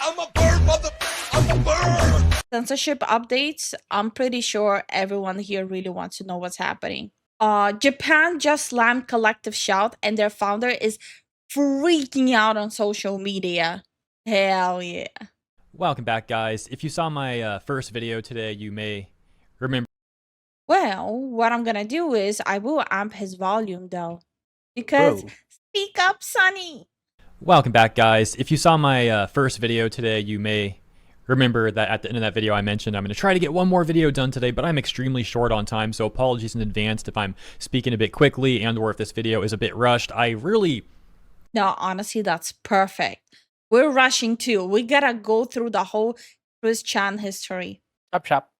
I'm a bird, mother. I'm a bird. Censorship updates. I'm pretty sure everyone here really wants to know what's happening. Japan just slammed Collective Shout, and their founder is freaking out on social media. Hell yeah. Welcome back, guys. If you saw my first video today, you may remember. Well, what I'm gonna do is I will amp his volume though. Because speak up, Sonny. Welcome back, guys. If you saw my first video today, you may remember that at the end of that video I mentioned I'm going to try to get one more video done today, but I'm extremely short on time, so apologies in advance if I'm speaking a bit quickly and or if this video is a bit rushed. No, honestly, that's perfect. We're rushing too. We gotta go through the whole Chris Chan history. Chop.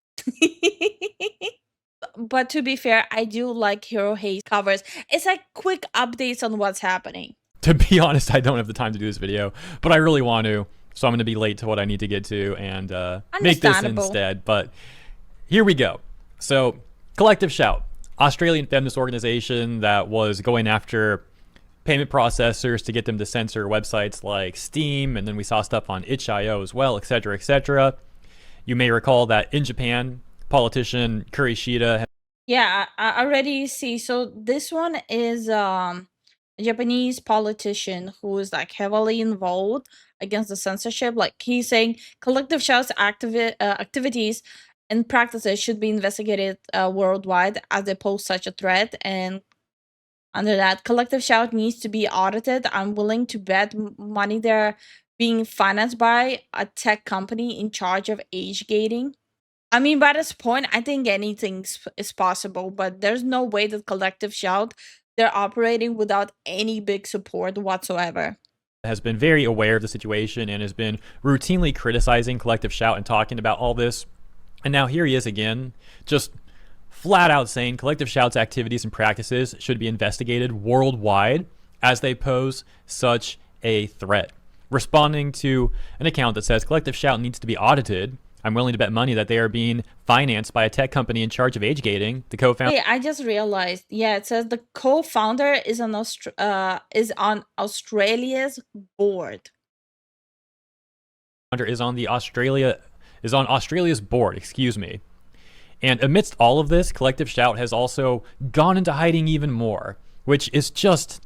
But to be fair, I do like Hero Hei's covers. It's like quick updates on what's happening. To be honest, I don't have the time to do this video, but I really want to, so I'm going to be late to what I need to get to and make this instead. But here we go. So, Collective Shout, Australian feminist organization that was going after payment processors to get them to censor websites like Steam, and then we saw stuff on itch.io as well, etc., etc. You may recall that in Japan, politician Kurishida. Yeah, I already see. So this one is a Japanese politician who is like heavily involved against the censorship. Like he's saying Collective Shout's activities and practices should be investigated worldwide as they pose such a threat. And under that, Collective Shout needs to be audited. I'm willing to bet money they're being financed by a tech company in charge of age gating. I mean, by this point, I think anything is possible, but there's no way that Collective Shout, they're operating without any big support whatsoever. Has been very aware of the situation and has been routinely criticizing Collective Shout and talking about all this. And now here he is again, just flat out saying Collective Shout's activities and practices should be investigated worldwide as they pose such a threat. Responding to an account that says Collective Shout needs to be audited, I'm willing to bet money that they are being financed by a tech company in charge of age gating. The co-founder. Hey, I just realized. Yeah, it says the co-founder is on Australia's board. Is on Australia's board. Excuse me. And amidst all of this, Collective Shout has also gone into hiding even more, which is just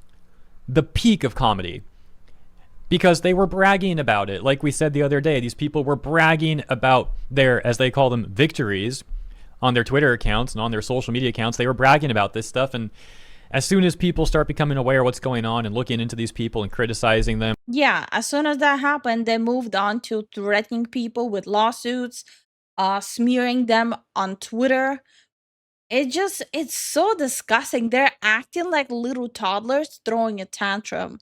the peak of comedy. Because they were bragging about it. Like we said the other day, these people were bragging about their, as they call them, victories on their Twitter accounts and on their social media accounts. They were bragging about this stuff. And as soon as people start becoming aware of what's going on and looking into these people and criticizing them. Yeah, as soon as that happened, they moved on to threatening people with lawsuits, smearing them on Twitter. It's so disgusting. They're acting like little toddlers throwing a tantrum.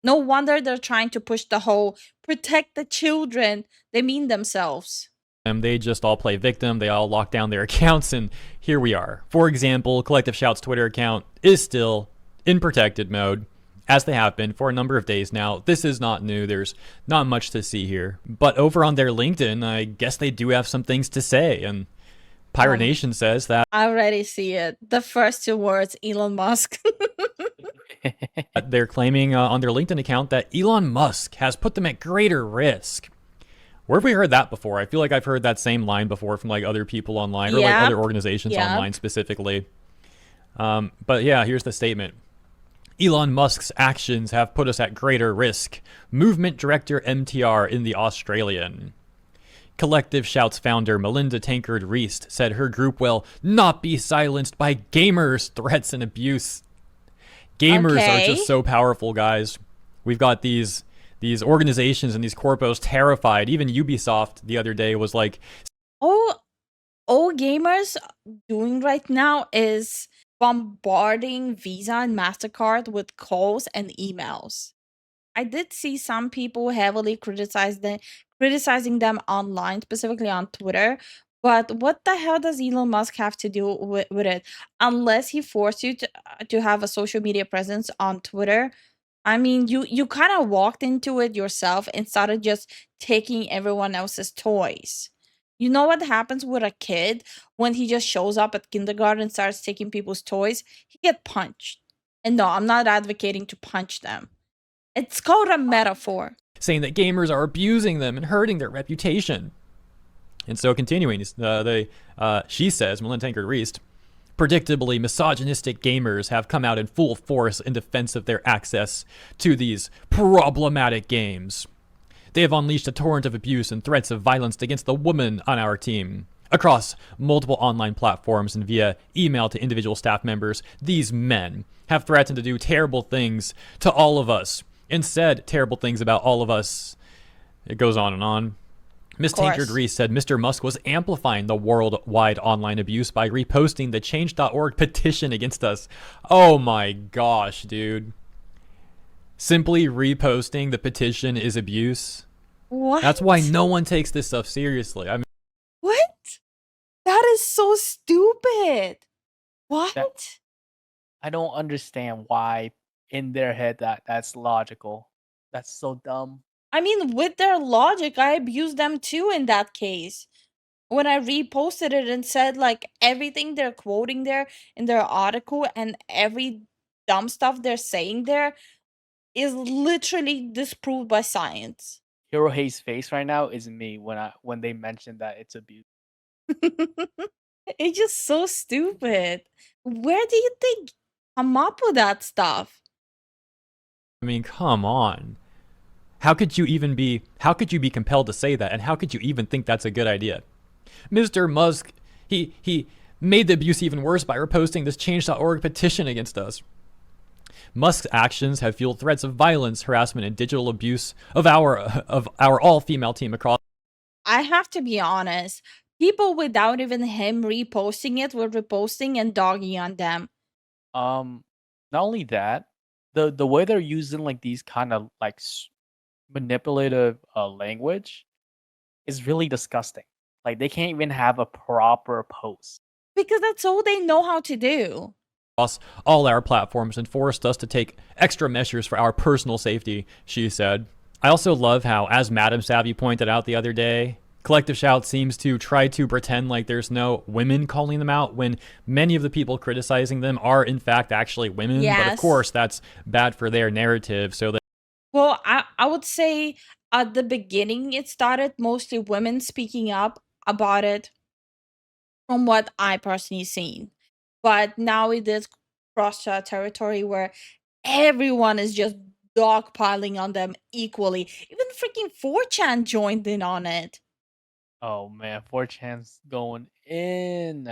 No wonder they're trying to push the whole protect the children. They mean themselves. They just all play victim. They all lock down their accounts, and here we are. For example, Collective Shout's Twitter account is still in protected mode, as they have been for a number of days now. This is not new. There's not much to see here. But over on their LinkedIn, I guess they do have some things to say, and Pirate Nation says that. I already see it. The first two words, Elon Musk. They're claiming on their LinkedIn account that Elon Musk has put them at greater risk. Where have we heard that before? I feel like I've heard that same line before from like other people online or like other organizations online specifically. But yeah, here's the statement. Elon Musk's actions have put us at greater risk. Movement Director MTR in the Australian. Collective Shout's founder Melinda Tankard-Reist said her group will not be silenced by gamers' threats and abuse. Gamers are just so powerful, guys. We've got these organizations and these corpos terrified. Even Ubisoft the other day was like, all gamers doing right now is bombarding Visa and MasterCard with calls and emails. I did see some people heavily criticizing them online, specifically on Twitter. But what the hell does Elon Musk have to do with it? Unless he forced you to have a social media presence on Twitter. I mean, you kind of walked into it yourself and started just taking everyone else's toys. You know what happens with a kid when he just shows up at kindergarten and starts taking people's toys? He get punched. And no, I'm not advocating to punch them. It's called a metaphor. saying that gamers are abusing them and hurting their reputation. And so continuing, she says, Melinda Tankard-Reist, predictably misogynistic gamers have come out in full force in defense of their access to these problematic games. They have unleashed a torrent of abuse and threats of violence against the women on our team. Across multiple online platforms and via email to individual staff members, these men have threatened to do terrible things to all of us and said terrible things about all of us. It goes on and on. Ms. Tankard-Reist said Mr. Musk was amplifying the worldwide online abuse by reposting the change.org petition against us. Oh my gosh, dude. Simply reposting the petition is abuse? What? That's why no one takes this stuff seriously. I mean, what? That is so stupid. What? I don't understand why in their head that's logical. That's so dumb. I mean, with their logic, I abused them too in that case. When I reposted it and said like everything they're quoting there in their article and every dumb stuff they're saying there is literally disproved by science. Hero Hei's face right now is me when they mentioned that it's abuse. It's just so stupid. Where do you think come up with that stuff? I mean, come on. How could you be compelled to say that? And how could you even think that's a good idea? Mr. Musk, he made the abuse even worse by reposting this change.org petition against us. Musk's actions have fueled threats of violence, harassment, and digital abuse of our all-female team across. I have to be honest. People without even him reposting it were reposting and dogging on them. Not only that, the way they're using like these kind of like manipulative language is really disgusting. Like they can't even have a proper post. Because that's all they know how to do. Across all our platforms and forced us to take extra measures for our personal safety, she said. I also love how, as Madam Savvy pointed out the other day, Collective Shout seems to try to pretend like there's no women calling them out when many of the people criticizing them are in fact actually women. Yes. But of course that's bad for their narrative. So that Well, I would say at the beginning it started mostly women speaking up about it from what I personally seen. But now it is cross territory where everyone is just dogpiling on them equally. Even freaking 4chan joined in on it. Oh man, 4chan's going in.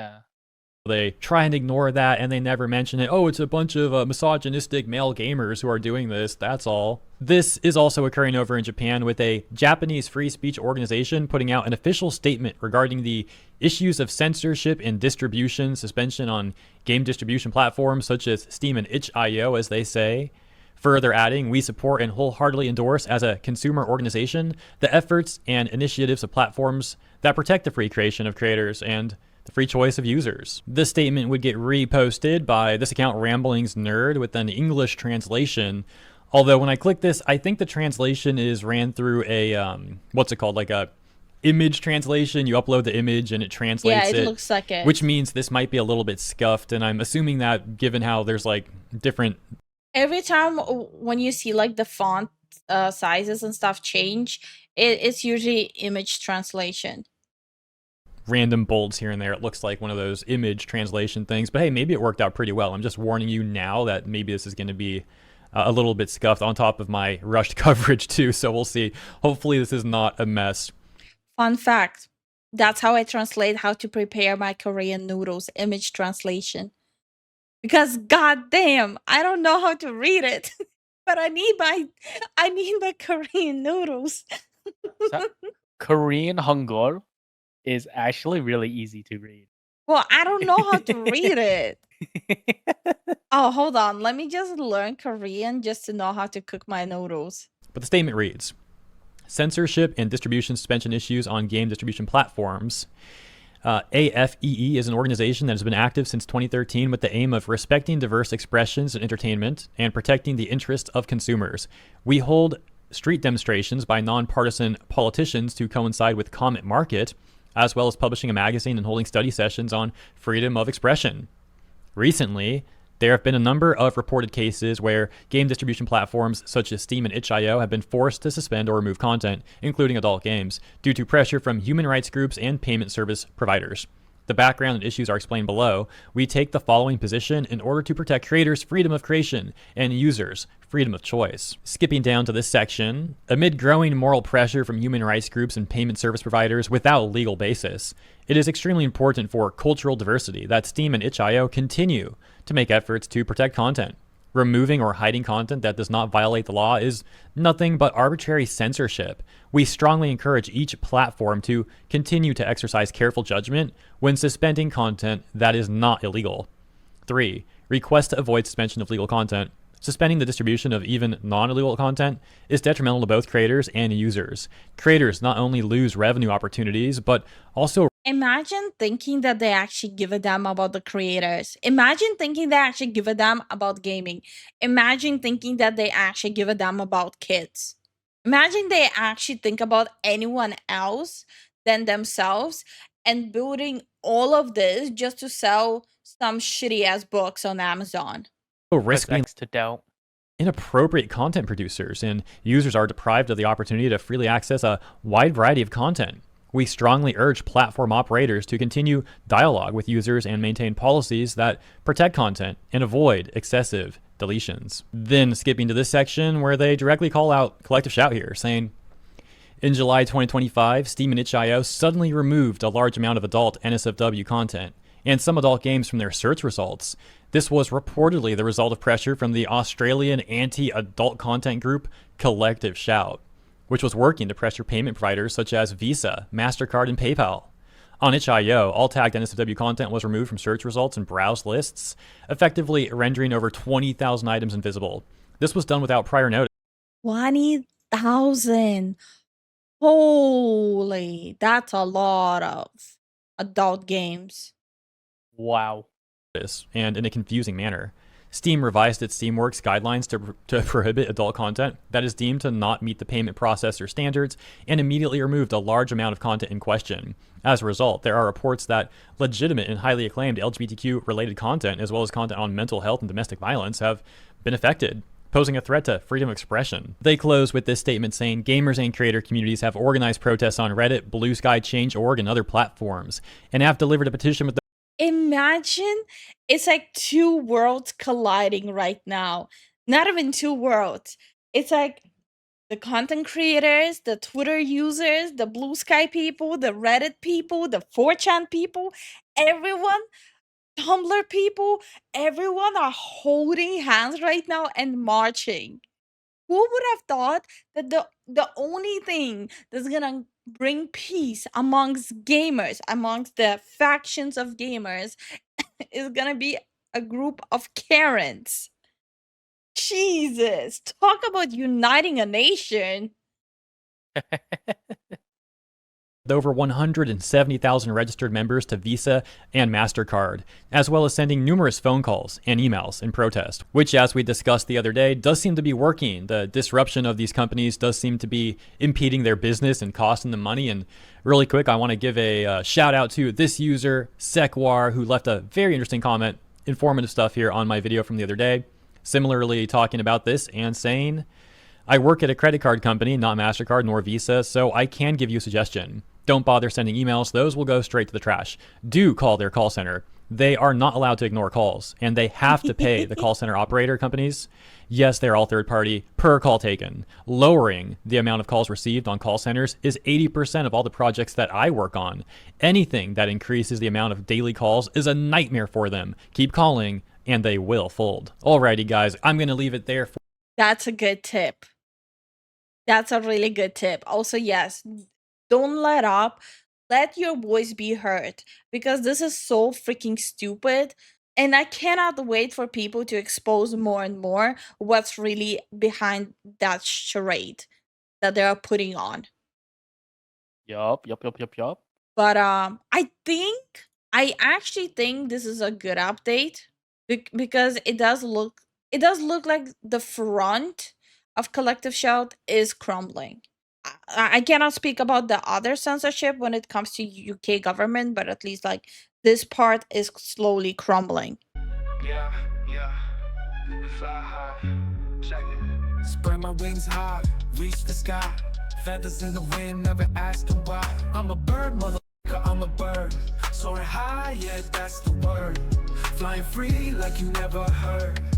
they try and ignore that and they never mention it. Oh, it's a bunch of misogynistic male gamers who are doing this. That's all. This is also occurring over in Japan with a Japanese free speech organization putting out an official statement regarding the issues of censorship and distribution, suspension on game distribution platforms such as Steam and itch.io, as they say. Further adding, we support and wholeheartedly endorse as a consumer organization the efforts and initiatives of platforms that protect the free creation of creators and the free choice of users. This statement would get reposted by this account Ramblings Nerd with an English translation. Although when I click this, I think the translation is ran through a, what's it called? Like a image translation. You upload the image and it translates it. Yeah, it looks like it. Which means this might be a little bit scuffed. And I'm assuming that given how there's like different... Every time when you see like the font sizes and stuff change, it's usually image translation. Random bolts here and there. It looks like one of those image translation things. But hey, maybe it worked out pretty well. I'm just warning you now that maybe this is going to be a little bit scuffed on top of my rushed coverage too. So we'll see. Hopefully this is not a mess. Fun fact. That's how I translate how to prepare my Korean noodles. Image translation. Because goddamn, I don't know how to read it. But I need my Korean noodles. So, Korean Hangul is actually really easy to read. Well, I don't know how to read it. Oh, hold on. Let me just learn Korean just to know how to cook my noodles. But the statement reads, censorship and distribution suspension issues on game distribution platforms. AFEE is an organization that has been active since 2013 with the aim of respecting diverse expressions in entertainment and protecting the interests of consumers. We hold street demonstrations by nonpartisan politicians to coincide with Comment Market, as well as publishing a magazine and holding study sessions on freedom of expression. Recently, There have been a number of reported cases where game distribution platforms such as Steam and itch.io have been forced to suspend or remove content, including adult games, due to pressure from human rights groups and payment service providers. The background and issues are explained below. We take the following position in order to protect creators' freedom of creation and users' freedom of choice. Skipping down to this section, amid growing moral pressure from human rights groups and payment service providers without legal basis, it is extremely important for cultural diversity that Steam and itch.io continue to make efforts to protect content. Removing or hiding content that does not violate the law is nothing but arbitrary censorship. We strongly encourage each platform to continue to exercise careful judgment when suspending content that is not illegal. 3. Request to avoid suspension of legal content. Suspending the distribution of even non-illegal content is detrimental to both creators and users. Creators not only lose revenue opportunities, but also imagine thinking that they actually give a damn about the creators. Imagine thinking they actually give a damn about gaming. Imagine thinking that they actually give a damn about kids. Imagine they actually think about anyone else than themselves and building all of this just to sell some shitty ass books on Amazon. risk being to doubt. Inappropriate content producers, and users are deprived of the opportunity to freely access a wide variety of content. We strongly urge platform operators to continue dialogue with users and maintain policies that protect content and avoid excessive deletions. Then skipping to this section where they directly call out Collective Shout here, saying, in July 2025, Steam and itch.io suddenly removed a large amount of adult NSFW content and some adult games from their search results. This was reportedly the result of pressure from the Australian anti-adult content group Collective Shout, which was working to pressure payment providers such as Visa, MasterCard, and PayPal. On itch.io, all tagged NSFW content was removed from search results and browse lists, effectively rendering over 20,000 items invisible. This was done without prior notice. 20,000. Holy, that's a lot of adult games. Wow. And in a confusing manner. Steam revised its Steamworks guidelines to prohibit adult content that is deemed to not meet the payment processor standards and immediately removed a large amount of content in question. As a result, there are reports that legitimate and highly acclaimed LGBTQ-related content, as well as content on mental health and domestic violence, have been affected, posing a threat to freedom of expression. They close with this statement saying, gamers and creator communities have organized protests on Reddit, Blue Sky, Change.org, and other platforms, and have delivered a petition with the imagine it's like two worlds colliding right now. Not even two worlds. It's like the content creators, the Twitter users, the Blue Sky people, the Reddit people, the 4chan people, everyone, Tumblr people, everyone are holding hands right now and marching. Who would have thought that the only thing that's gonna bring peace amongst gamers, amongst the factions of gamers, is gonna be a group of Karens? Jesus, talk about uniting a nation. over 170,000 registered members to Visa and MasterCard, as well as sending numerous phone calls and emails in protest, which, as we discussed the other day, does seem to be working. The disruption of these companies does seem to be impeding their business and costing them money. And really quick, I want to give a shout out to this user, Sekwar, who left a very interesting comment, informative stuff here on my video from the other day, similarly talking about this and saying, I work at a credit card company, not MasterCard nor Visa, so I can give you a suggestion. Don't bother sending emails. Those will go straight to the trash. Do call their call center. They are not allowed to ignore calls, and they have to pay the call center operator companies. Yes, they're all third party per call taken. Lowering the amount of calls received on call centers is 80% of all the projects that I work on. Anything that increases the amount of daily calls is a nightmare for them. Keep calling, and they will fold. Alrighty, guys, I'm going to leave it there. That's a good tip. That's a really good tip. Also, yes, don't let up. Let your voice be heard, because this is so freaking stupid. And I cannot wait for people to expose more and more what's really behind that charade that they are putting on. Yup. But I actually think this is a good update because it does look like the front of Collective Shout is crumbling. I cannot speak about the other censorship when it comes to UK government, but at least like this part is slowly crumbling. Yeah, Yeah, we fly high. Check it. Spread my wings high, reach the sky. Feathers in the wind, never asking why. I'm a bird, motherfucker, I'm a bird. Soaring high, yeah, that's the word. Flying free like you never heard.